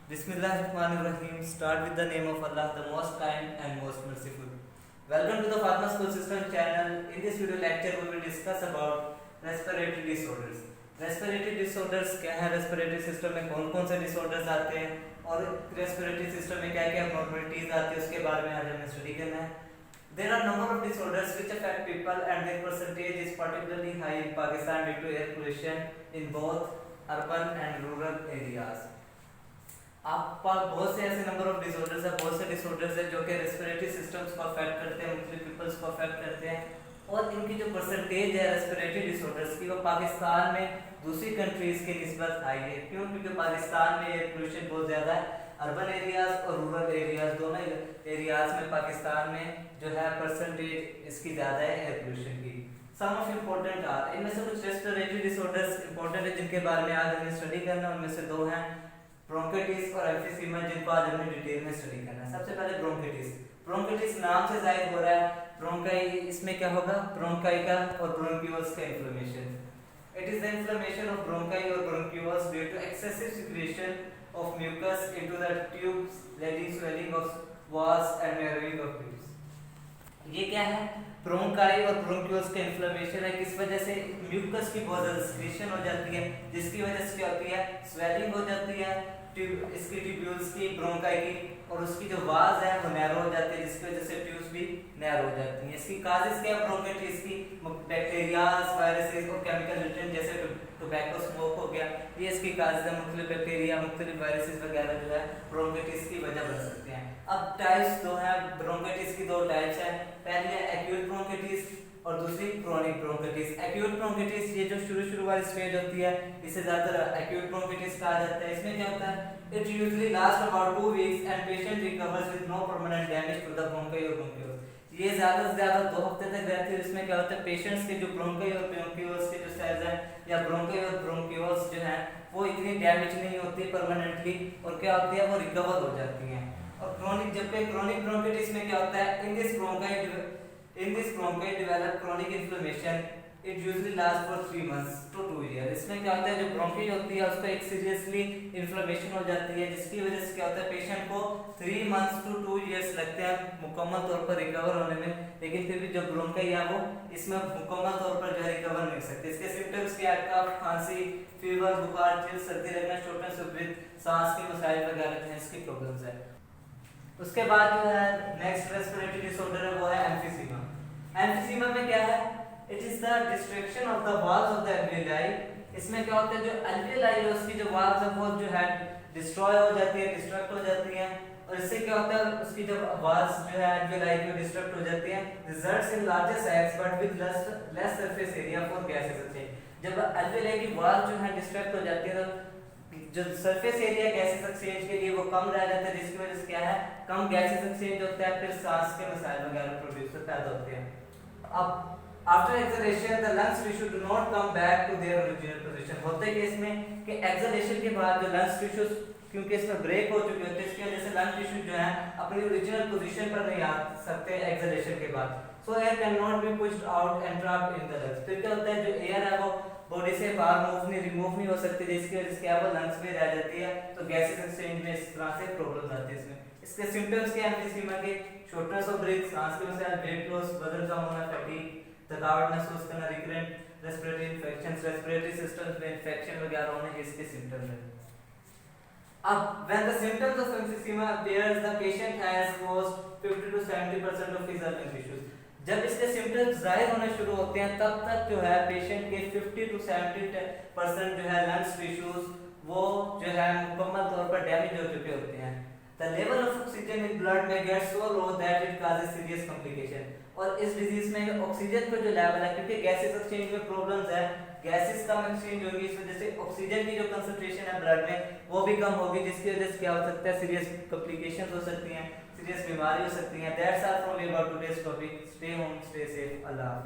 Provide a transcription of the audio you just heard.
Bismillahirrahmanirrahim. Start with the name of Allah, the most kind and most merciful. Welcome to the Fatma School System channel. In this video lecture, we will discuss about respiratory disorders. Respiratory disorders क्या है? Respiratory system में कौन कौन से disorders आते हैं और respiratory system में क्या क्या abnormalities आती है उसके बारे में आज हमें स्टडी करना है. There are number of disorders which affect people and their percentage is particularly high in Pakistan due to air pollution in both urban and rural areas. आप पास बहुत से ऐसे नंबर ऑफ डिसऑर्डर्स है, बहुत से डिसऑर्डर्स है जो कि रेस्पिरेटरी सिस्टम्स को अफेक्ट करते हैं, मुख्तलिफ पीपल्स को अफेक्ट करते हैं और इनकी जो परसेंटेज है रेस्पिरेटरी डिसऑर्डर्स की वो पाकिस्तान में दूसरी कंट्रीज के निस्बत हाई है. क्यों? क्योंकि पाकिस्तान में एयर पोल्यूशन बहुत ज़्यादा है. अर्बन एरियाज और रूरल एरियाज दोनों एरियाज में पाकिस्तान में जो है परसेंटेज इसकी ज़्यादा है एयर पोल्यूशन की. सम ऑफ इम्पोर्टेंट आर, इनमें से कुछ रेस्पिरेटरी डिसऑर्डर्स इंपॉर्टेंट है जिनके बारे में आज हमें स्टडी करना है. उनमें से दो हैं ब्रोंकाइटिस और एम्फीसीमा, जिनको आज हमने डिटेल में स्टडी करना है. सबसे पहले ब्रोंकाइटिस. ब्रोंकाइटिस नाम से जाहिर हो रहा है ब्रोंकाई, इसमें क्या होगा? ब्रोंकाई का और ब्रोंक्यूल्स का inflammation. It is the inflammation of bronchi और bronchioles due to excessive secretion of mucus into the tubes leading swelling of walls and narrowing of tubes. ये क्या है? ब्रोंकाई और ब्रोंक्यूल्स का इन्फ्लेमेशन है. किस वजह से? म्यूकस की बहुत ज्यादा सिक्रेशन हो जाती है जिसकी वजह से क्या होती है? स्वेलिंग हो जाती है इसकी ट्यूब्यूल्स की, ब्रोंकाई की, और उसकी जो वाल्स है वो नैरो हो जाती है जिसकी वजह से ट्यूब्स भी नैरो हो जाती हैं. इसकी काजेस क्या है ब्रोंकाइटिस की? बैक्टीरियाज, वायरसेस और केमिकल रिलेटेड जैसे टोबैको स्मोक हो गया, ये इसकी काजेस है. मुख्तलिफ बैक्टीरिया, मुख्तलिफ वायरसेस वगैरह जो है ब्रोंकाइटिस की वजह बन सकते हैं. अब टाइप्स दो हैं ब्रोंकाइटिस की, दो टाइप्स हैं. पहली है एक्यूट ब्रोंकाइटिस और दूसरी क्रोनिक ब्रोंकाइटिस. एक्यूट ब्रोंकाइटिस ये जो शुरू वाली स्टेज होती है इसे ज्यादातर एक्यूट ब्रोंकाइटिस कहा जाता है. इसमें क्या होता है? It usually last about 2 weeks and patient recovers with no permanent damage to the bronchi और ब्रोंक्यूल्स. ये ज्यादा से ज्यादा 2 हफ्ते तक रहती है. इसमें क्या होता है? पेशेंट्स के जो ब्रोंकाई और ब्रोंक्यूल्स के जो सेल्स हैं या ब्रोंकाई और ब्रोंक्यूल्स जो हैं वो इतनी डैमेज नहीं होती परमानेंटली और क्या होती है? वो रिकवर हो जाती हैं. और क्रोनिक, जबकि क्रोनिक ब्रोंकाइटिस में क्या होता है? In this bronchi develop chronic inflammation. It usually lasts for 3 months to 2 years. इसमें क्या होता है? जो ब्रोंकी होती है उसका एक सीरियसली इन्फ्लेमेशन हो जाती है जिसकी वजह से क्या होता है? पेशेंट को 3 months to 2 years लगते हैं मुकम्मल तौर पर रिकवर होने में, लेकिन फिर भी जो ब्रोंकाई है वो इसमें मुकम्मल तौर पर जो है रिकवर नहीं सकते. इसके सिम्टम्स क्या है? कफ, खांसी, फीवर, बुखार, चिल, सर्दी लगना, शॉर्टनेस ऑफ ब्रीथ, सांस के मसाइल वगैरह हैं, इसकी प्रॉब्लम्स है. उसके बाद जो है नेक्स्ट रेस्पिरेटरी डिसऑर्डर है वो है एम्फीसीमा. एम्फीसीमा में क्या है? It is the destruction of the walls of the alveoli. इसमें क्या होता है? जो एल्वियोलाई है उसकी जो वॉल्स है वो जो है डिस्ट्रॉय हो जाती है, डिस्ट्रक्ट हो जाती हैं और इससे क्या होता है? उसकी जो वॉल्स जो है एल्वियोलाई की डिस्ट्रक्ट हो जाती हैं. Results in larger sacs but with less surface area for gases. जब एल्वियोलाई की वॉल्स जो है डिस्ट्रक्ट हो जाती है तो जो सरफेस एरिया गैसेस एक्सचेंज के लिए वो कम रह जाता है जिसकी वजह से क्या है? कम गैसेस एक्सचेंज होता है, फिर सांस के मसाइल वगैरह प्रोड्यूस पैदा होते हैं. अब after exhalation the lungs tissue do not come back to their original position. होता है कि इसमें कि एक्सलेशन के बाद जो लंग्स टिश्यू क्योंकि इसमें ब्रेक हो चुके होते हैं इसकी वजह से लंग टिश्यू जो है अपनी ओरिजिनल पोजीशन पर नहीं आ सकते एक्सलेशन के बाद. सो air can not be pushed out and trapped in the lungs. फिर क्या होता है? जो एयर है वो बॉडी से बाहर रिमूव नहीं हो सकती जिसकी वजह से क्या वो लंग्स में रह जाती है तो गैसेस एक्सचेंज में इस तरह से प्रॉब्लम आती है. इसमें इसके सिम्टम्स क्या हैं एम्फीसीमा के? शॉर्टनेस ऑफ ब्रीथ, सांस के मसाइल, वेट लॉस, वजन कम होना, फटीग, थकावट महसूस करना, recurrent respiratory infections, respiratory systems में इन्फेक्शन वगैरह होने, इसके सिम्टम्स हैं. अब when the symptoms of emphysema appears the patient has lost 50 to 70% of his lung tissues. जब इसके सिम्टम्स जाहिर होने शुरू होते हैं तब तक जो है पेशेंट के 50 to 70% जो है लंग्स टिश्यूज वो जो है मुकम्मल तौर पर डैमेज हो चुके होते हैं. The level of oxygen in blood may get so low that it causes serious complication. और इस डिजीज में ऑक्सीजन का जो लेवल है क्योंकि गैसेस एक्सचेंज में प्रॉब्लम्स है, गैसेस कम एक्सचेंज होगी इस वजह से ऑक्सीजन की जो कंसंट्रेशन है ब्लड में वो भी कम होगी जिसकी वजह से क्या हो सकता है? सीरियस कॉम्प्लिकेशंस हो सकती हैं, सीरियस बीमारी हो सकती हैं. That's all from about today's topic. Stay home, stay safe. अल्लाह हाफिज़.